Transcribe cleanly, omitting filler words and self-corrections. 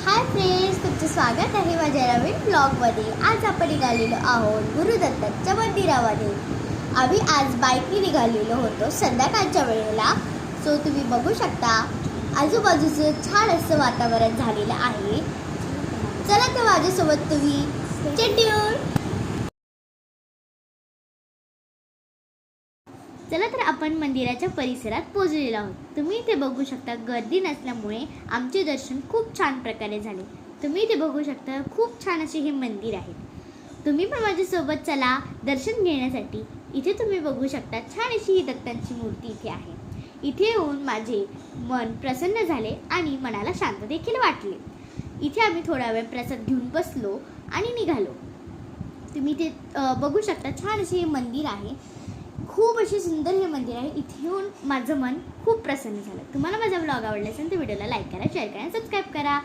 Hi friends, तुमचं स्वागत आहे माझ्या नवीन ब्लॉगमध्ये। आज आपण निघालेलो आहोत गुरुदत्तांच्या मंदिरामध्ये। आम्ही आज बाईकने निघालेलो होतो संध्याकाळच्या वेळेला। सो तुम्ही बघू शकता आजूबाजूचं छान असं वातावरण झालेलं आहे। चला तर माझ्यासोबत तुम्ही चेट्यून। चला तर आपण मंदिराच्या परिसरात पोहोचलेलो आहोत। तुम्ही इथे बघू शकता गर्दी नसल्यामुळे आमचे दर्शन खूप छान प्रकारे झाले। तुम्ही इथे बघू शकता खूप छान असे हे मंदिर आहे। तुम्ही पण माझ्यासोबत चला दर्शन घेण्यासाठी। इथे तुम्ही बघू शकता छान अशी ही दत्तांची मूर्ती इथे आहे। इथे येऊन माझे मन प्रसन्न झाले आणि मनाला शांत देखील वाटले। इथे आम्ही थोडा वेळ प्रसाद घेऊन बसलो आणि निघालो। तुम्ही इथे बघू शकता छान असे हे मंदिर आहे। खूप असे सुंदर हे मंदिर आहे। इथे येऊन माझं मन खूप प्रसन्न झालं। तुम्हाला माझा ब्लॉग आवडला असेल तर व्हिडिओला लाईक करा, शेअर करा आणि सबस्क्राईब करा।